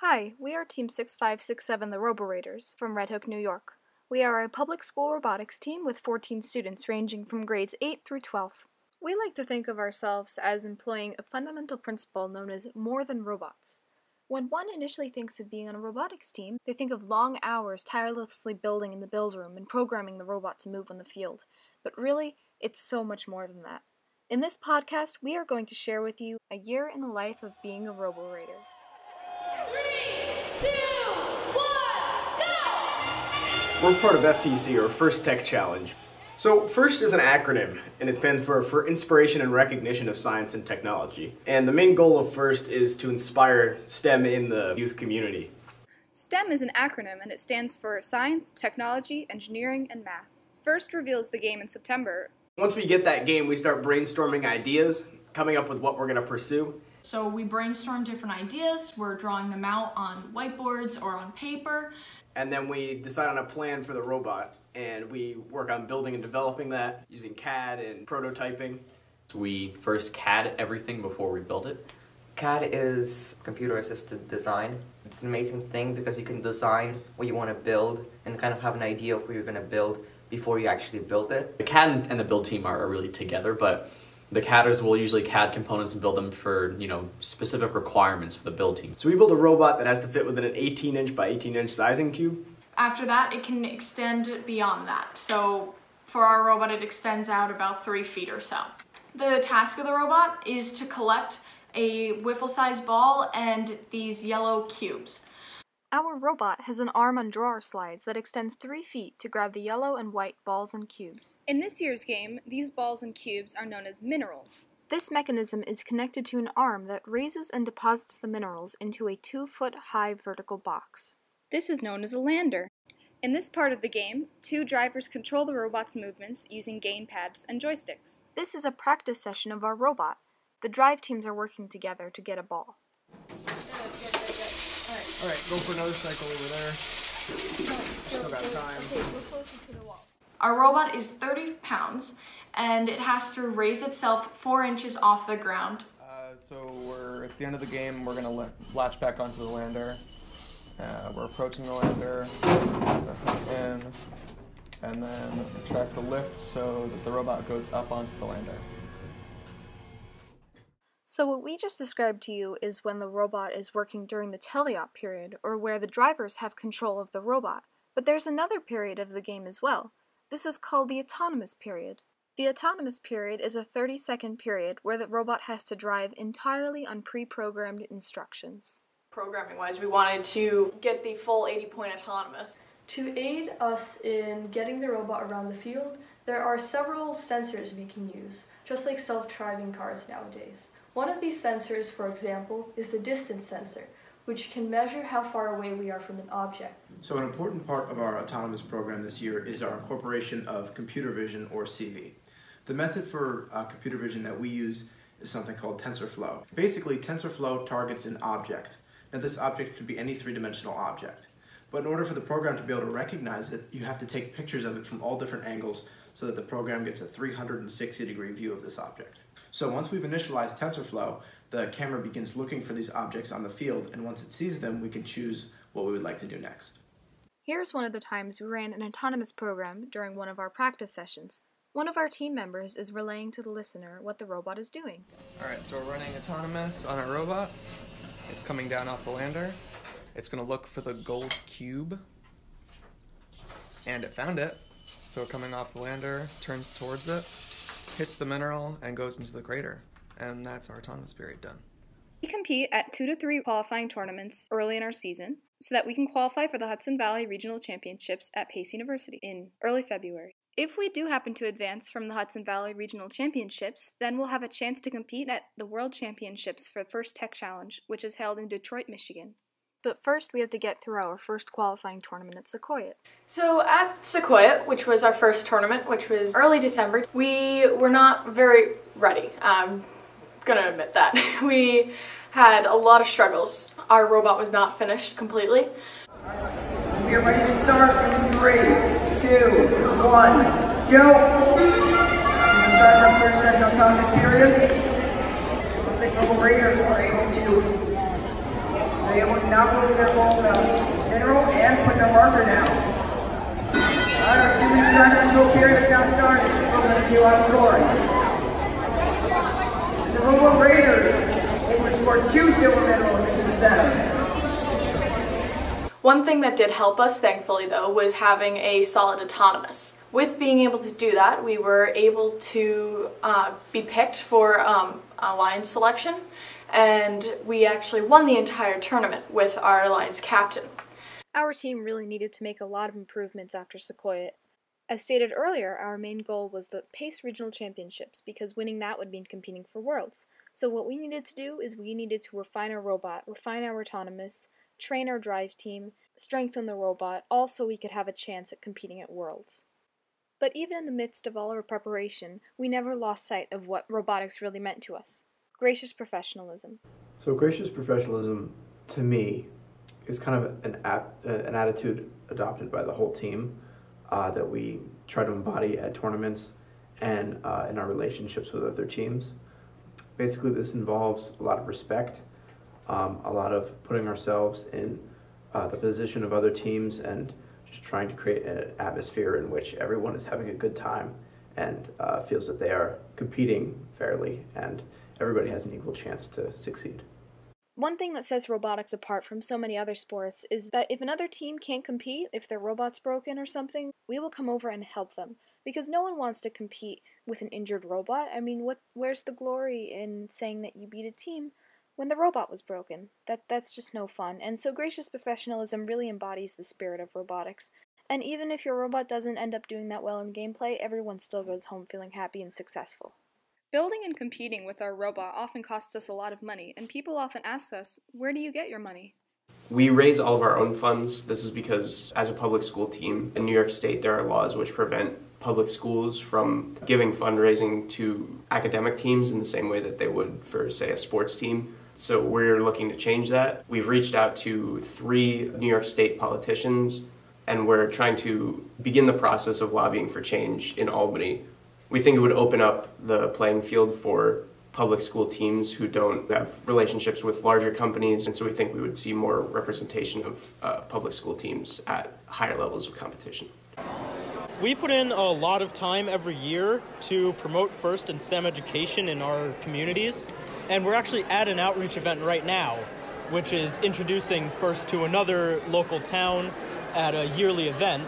Hi, we are Team 6567 the RoboRaiders from Red Hook, New York. We are a public school robotics team with 14 students ranging from grades 8 through 12. We like to think of ourselves as employing a fundamental principle known as more than robots. When one initially thinks of being on a robotics team, they think of long hours tirelessly building in the build room and programming the robot to move on the field. But really, it's so much more than that. In this podcast, we are going to share with you a year in the life of being a RoboRaider. 3, 2, 1, go! We're part of FTC, or First Tech Challenge. So FIRST is an acronym, and it stands for Inspiration and Recognition of Science and Technology. And the main goal of FIRST is to inspire STEM in the youth community. STEM is an acronym, and it stands for Science, Technology, Engineering, and Math. FIRST reveals the game in September. Once we get that game, we start brainstorming ideas, coming up with what we're going to pursue. So we brainstorm different ideas, we're drawing them out on whiteboards or on paper. And then we decide on a plan for the robot, and we work on building and developing that using CAD and prototyping. So we first CAD everything before we build it. CAD is computer-assisted design. It's an amazing thing because you can design what you want to build and kind of have an idea of what you're going to build before you actually build it. The CAD and the build team are really together, but the CADers will usually CAD components and build them for, specific requirements for the build team. So we build a robot that has to fit within an 18-inch by 18-inch sizing cube. After that, it can extend beyond that. So for our robot, it extends out about 3 feet or so. The task of the robot is to collect a wiffle-sized ball and these yellow cubes. Our robot has an arm on drawer slides that extends 3 feet to grab the yellow and white balls and cubes. In this year's game, these balls and cubes are known as minerals. This mechanism is connected to an arm that raises and deposits the minerals into a 2-foot-high vertical box. This is known as a lander. In this part of the game, 2 drivers control the robot's movements using gamepads and joysticks. This is a practice session of our robot. The drive teams are working together to get a ball. Alright, go for another cycle over there. Still got time. Okay, we're closer to the wall. Our robot is 30 pounds and it has to raise itself 4 inches off the ground. It's the end of the game. We're going to latch back onto the lander. We're approaching the lander, hook in, and then track the lift so that the robot goes up onto the lander. So what we just described to you is when the robot is working during the teleop period, or where the drivers have control of the robot. But there's another period of the game as well. This is called the autonomous period. The autonomous period is a 30-second period where the robot has to drive entirely on pre-programmed instructions. Programming-wise, we wanted to get the full 80-point autonomous. To aid us in getting the robot around the field, there are several sensors we can use, just like self-driving cars nowadays. One of these sensors, for example, is the distance sensor, which can measure how far away we are from an object. So an important part of our autonomous program this year is our incorporation of computer vision, or CV. The method for computer vision that we use is something called TensorFlow. Basically, TensorFlow targets an object. Now this object could be any 3-dimensional object. But in order for the program to be able to recognize it, you have to take pictures of it from all different angles so that the program gets a 360-degree view of this object. So once we've initialized TensorFlow, the camera begins looking for these objects on the field, and once it sees them, we can choose what we would like to do next. Here's one of the times we ran an autonomous program during one of our practice sessions. One of our team members is relaying to the listener what the robot is doing. Alright, so we're running autonomous on our robot. It's coming down off the lander. It's going to look for the gold cube. And it found it. So coming off the lander, turns towards it, hits the mineral, and goes into the crater. And that's our autonomous period done. We compete at 2 to 3 qualifying tournaments early in our season so that we can qualify for the Hudson Valley Regional Championships at Pace University in early February. If we do happen to advance from the Hudson Valley Regional Championships, then we'll have a chance to compete at the World Championships for First Tech Challenge, which is held in Detroit, Michigan. But first, we have to get through our first qualifying tournament at Sequoia. So at Sequoia, which was our first tournament, which was early December, we were not very ready. I'm gonna admit that. We had a lot of struggles. Our robot was not finished completely. We are ready to start in 3, 2, 1, go! So we're starting our 30-second autonomous period. Looks like RoboRaiders are able to be able to now go to their goal mineral and put their marker down. Alright, our 2-minute time control period has now started. So let's see what's scoring. The RoboRaiders able to score 2 silver minerals into the center. One thing that did help us, thankfully though, was having a solid autonomous. With being able to do that, we were able to be picked for alliance selection, and we actually won the entire tournament with our alliance captain. Our team really needed to make a lot of improvements after Sequoia. As stated earlier, our main goal was the PACE Regional Championships, because winning that would mean competing for Worlds. So what we needed to do is we needed to refine our robot, refine our autonomous, train our drive team, strengthen the robot, all so we could have a chance at competing at Worlds. But even in the midst of all our preparation, we never lost sight of what robotics really meant to us. Gracious professionalism. So gracious professionalism, to me, is kind of an attitude adopted by the whole team that we try to embody at tournaments and in our relationships with other teams. Basically, this involves a lot of respect, a lot of putting ourselves in the position of other teams and just trying to create an atmosphere in which everyone is having a good time and feels that they are competing fairly and everybody has an equal chance to succeed. One thing that sets robotics apart from so many other sports is that if another team can't compete, if their robot's broken or something, we will come over and help them. Because no one wants to compete with an injured robot. I mean, where's the glory in saying that you beat a team when the robot was broken? That's just no fun. And so gracious professionalism really embodies the spirit of robotics. And even if your robot doesn't end up doing that well in gameplay, everyone still goes home feeling happy and successful. Building and competing with our robot often costs us a lot of money, and people often ask us, where do you get your money? We raise all of our own funds. This is because as a public school team in New York State, there are laws which prevent public schools from giving fundraising to academic teams in the same way that they would for, say, a sports team. So we're looking to change that. We've reached out to 3 New York State politicians, and we're trying to begin the process of lobbying for change in Albany. We think it would open up the playing field for public school teams who don't have relationships with larger companies, and so we think we would see more representation of public school teams at higher levels of competition. We put in a lot of time every year to promote FIRST and STEM education in our communities, and we're actually at an outreach event right now, which is introducing FIRST to another local town at a yearly event.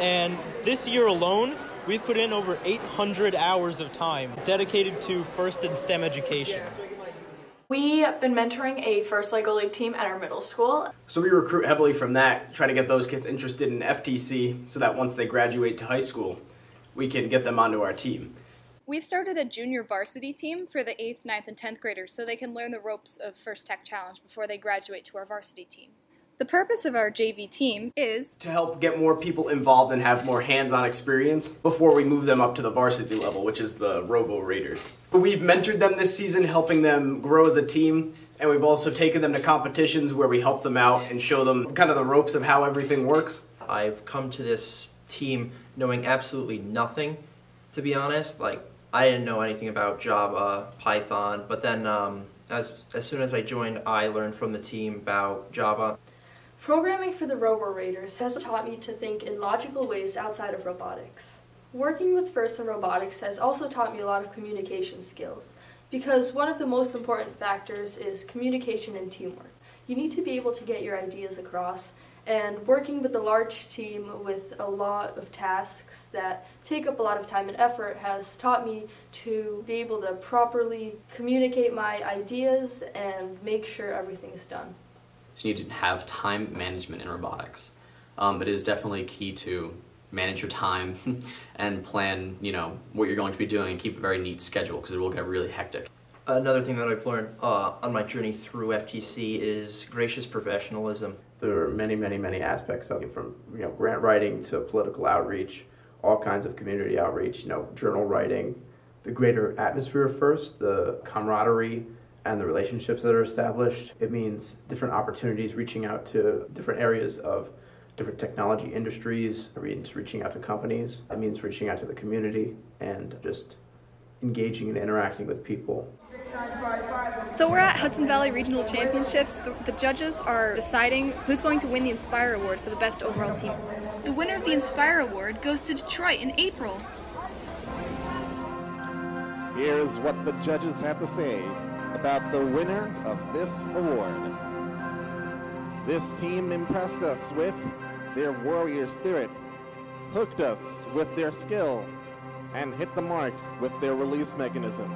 And this year alone, we've put in over 800 hours of time dedicated to FIRST and STEM education. We have been mentoring a FIRST LEGO League team at our middle school. So we recruit heavily from that, try to get those kids interested in FTC so that once they graduate to high school, we can get them onto our team. We've started a junior varsity team for the 8th, 9th, and 10th graders so they can learn the ropes of First Tech Challenge before they graduate to our varsity team. The purpose of our JV team is to help get more people involved and have more hands-on experience before we move them up to the varsity level, which is the RoboRaiders. We've mentored them this season, helping them grow as a team, and we've also taken them to competitions where we help them out and show them kind of the ropes of how everything works. I've come to this team knowing absolutely nothing, to be honest. I didn't know anything about Java, Python, but then as soon as I joined, I learned from the team about Java. Programming for the RoboRaiders has taught me to think in logical ways outside of robotics. Working with FIRST and robotics has also taught me a lot of communication skills, because one of the most important factors is communication and teamwork. You need to be able to get your ideas across, and working with a large team with a lot of tasks that take up a lot of time and effort has taught me to be able to properly communicate my ideas and make sure everything is done. So you need to have time management in robotics. It is definitely key to manage your time and plan, what you're going to be doing and keep a very neat schedule because it will get really hectic. Another thing that I've learned on my journey through FTC is gracious professionalism. There are many, many, many aspects of it, from grant writing to political outreach, all kinds of community outreach, journal writing, the greater atmosphere of FIRST, the camaraderie, and the relationships that are established. It means different opportunities, reaching out to different areas of different technology industries. It means reaching out to companies. It means reaching out to the community and just engaging and interacting with people. 6955 So we're at Hudson Valley Regional Championships. The judges are deciding who's going to win the Inspire Award for the best overall team. The winner of the Inspire Award goes to Detroit in April. Here's what the judges have to say about the winner of this award. This team impressed us with their warrior spirit, hooked us with their skill, and hit the mark with their release mechanism.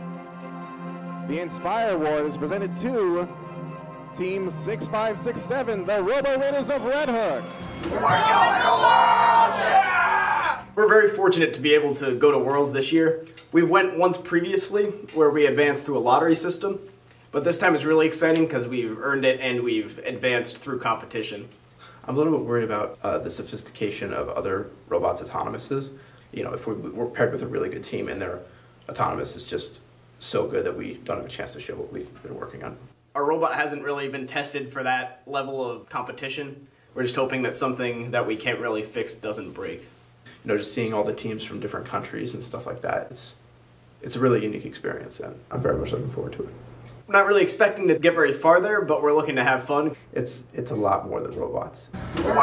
The Inspire Award is presented to Team 6567, the RoboRaiders of Red Hook. We're going to Worlds! Yeah! We're very fortunate to be able to go to Worlds this year. We went once previously where we advanced through a lottery system, but this time it's really exciting because we've earned it and we've advanced through competition. I'm a little bit worried about the sophistication of other robots' autonomouses. You know, if we're paired with a really good team and their autonomous is just so good that we don't have a chance to show what we've been working on. Our robot hasn't really been tested for that level of competition. We're just hoping that something that we can't really fix doesn't break. You know, just seeing all the teams from different countries and stuff like that, it's a really unique experience, and I'm very much looking forward to it. We're not really expecting to get very far there, but we're looking to have fun. It's a lot more than robots. We're going to